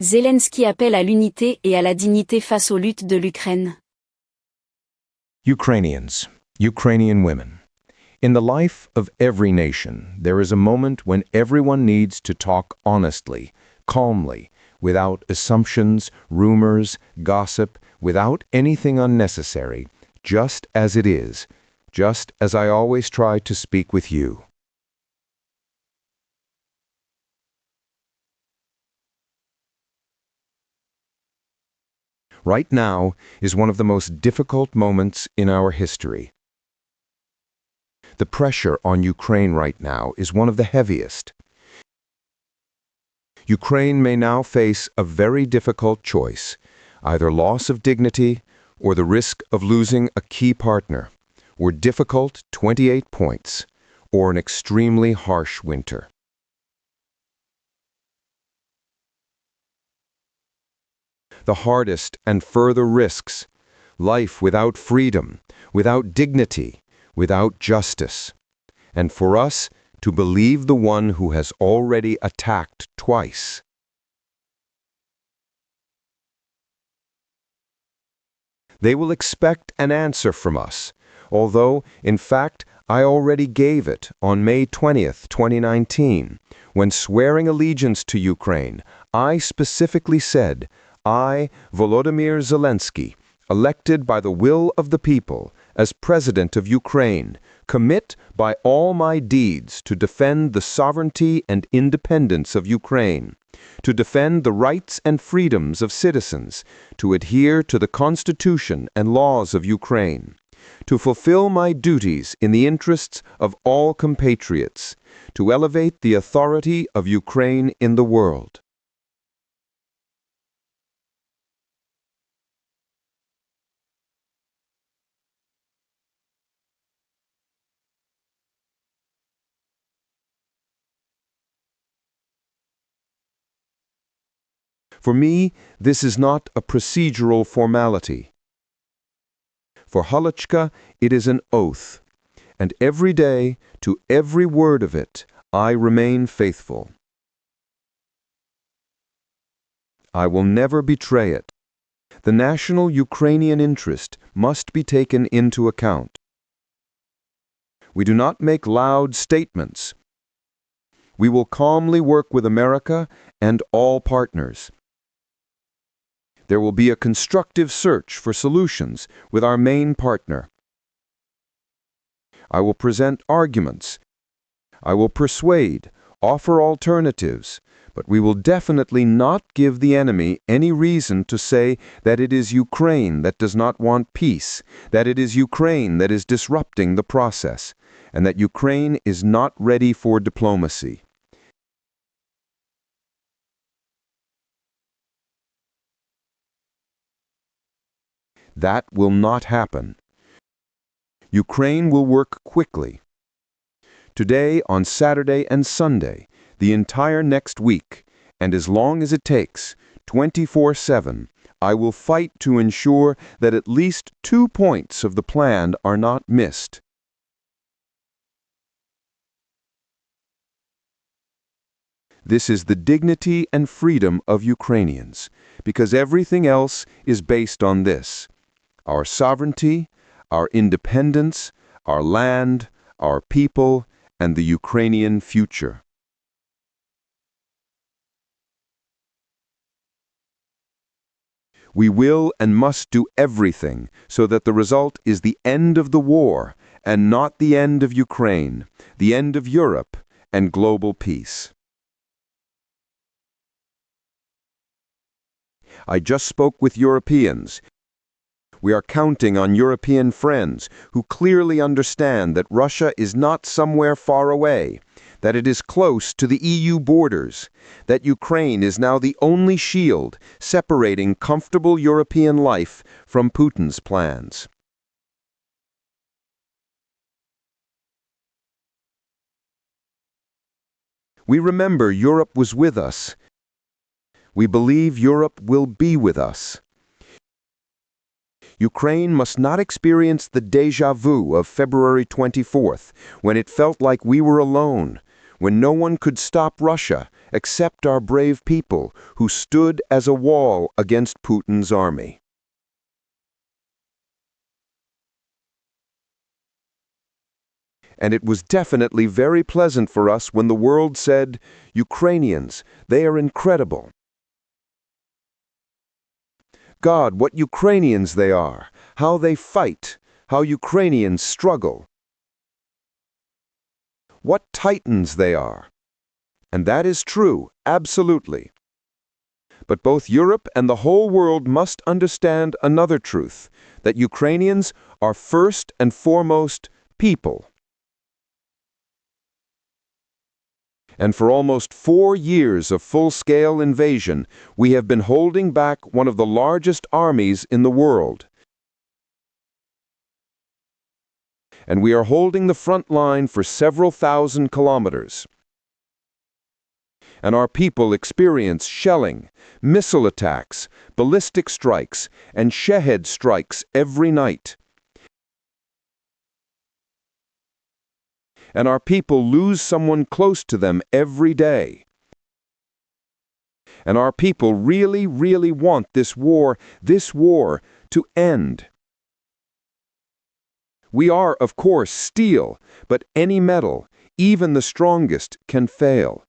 Zelensky appelle à l'unité et à la dignité face aux luttes de l'Ukraine. Ukrainians, Ukrainian women. In the life of every nation, there is a moment when everyone needs to talk honestly, calmly, without assumptions, rumors, gossip, without anything unnecessary, just as it is, just as I always try to speak with you. Right now is one of the most difficult moments in our history. The pressure on Ukraine right now is one of the heaviest. Ukraine may now face a very difficult choice, either loss of dignity or the risk of losing a key partner, or difficult 28 points, or an extremely harsh winter. The hardest and further risks, life without freedom, without dignity, without justice, and for us to believe the one who has already attacked twice. They will expect an answer from us, although, in fact, I already gave it on May 20th, 2019, when swearing allegiance to Ukraine, I specifically said, I, Volodymyr Zelensky, elected by the will of the people, as President of Ukraine, commit by all my deeds to defend the sovereignty and independence of Ukraine, to defend the rights and freedoms of citizens, to adhere to the Constitution and laws of Ukraine, to fulfill my duties in the interests of all compatriots, to elevate the authority of Ukraine in the world. For me, this is not a procedural formality. For Holochka, it is an oath, and every day, to every word of it, I remain faithful. I will never betray it. The national Ukrainian interest must be taken into account. We do not make loud statements. We will calmly work with America and all partners. There will be a constructive search for solutions with our main partner. I will present arguments. I will persuade, offer alternatives, but we will definitely not give the enemy any reason to say that it is Ukraine that does not want peace, that it is Ukraine that is disrupting the process, and that Ukraine is not ready for diplomacy. That will not happen. Ukraine will work quickly. Today, on Saturday and Sunday, the entire next week, and as long as it takes, 24/7, I will fight to ensure that at least 2 points of the plan are not missed. This is the dignity and freedom of Ukrainians, because everything else is based on this: our sovereignty, our independence, our land, our people, and the Ukrainian future. We will and must do everything so that the result is the end of the war and not the end of Ukraine, the end of Europe, and global peace. I just spoke with Europeans. We are counting on European friends who clearly understand that Russia is not somewhere far away, that it is close to the EU borders, that Ukraine is now the only shield separating comfortable European life from Putin's plans. We remember Europe was with us. We believe Europe will be with us. Ukraine must not experience the déjà vu of February 24th, when it felt like we were alone, when no one could stop Russia except our brave people who stood as a wall against Putin's army. And it was definitely very pleasant for us when the world said, "Ukrainians, they are incredible. God, what Ukrainians they are, how they fight, how Ukrainians struggle. What titans they are." And that is true, absolutely. But both Europe and the whole world must understand another truth, that Ukrainians are first and foremost people. And for almost 4 years of full-scale invasion, we have been holding back one of the largest armies in the world. And we are holding the front line for several thousand kilometers. And our people experience shelling, missile attacks, ballistic strikes, and Shahed strikes every night. And our people lose someone close to them every day. And our people really, really want this war to end. We are, of course, steel, but any metal, even the strongest, can fail.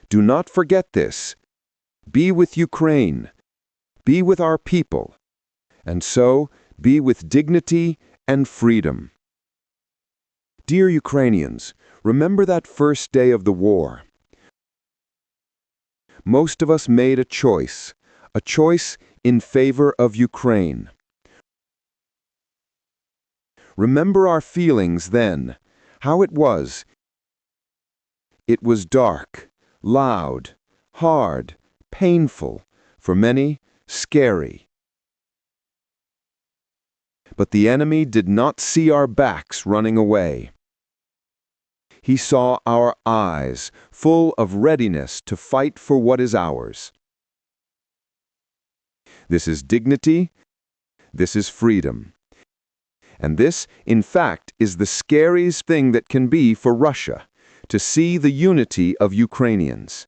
Do not forget this. Be with Ukraine. Be with our people. And so, be with dignity and freedom. Dear Ukrainians, remember that first day of the war. Most of us made a choice in favor of Ukraine. Remember our feelings then, how it was. It was dark, loud, hard, painful, for many, scary. But the enemy did not see our backs running away. He saw our eyes full of readiness to fight for what is ours. This is dignity, this is freedom. And this, in fact, is the scariest thing that can be for Russia, to see the unity of Ukrainians.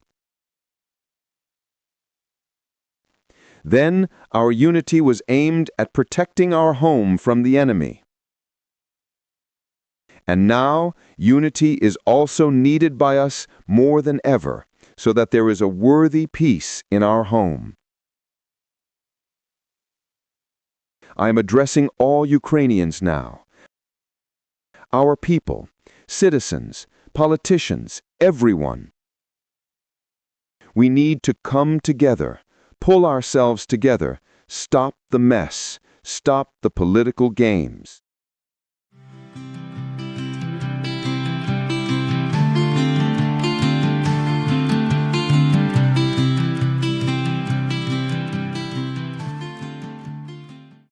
Then our unity was aimed at protecting our home from the enemy. And now unity is also needed by us more than ever, so that there is a worthy peace in our home. I am addressing all Ukrainians now. Our people, citizens, politicians, everyone. We need to come together, pull ourselves together, stop the mess, stop the political games.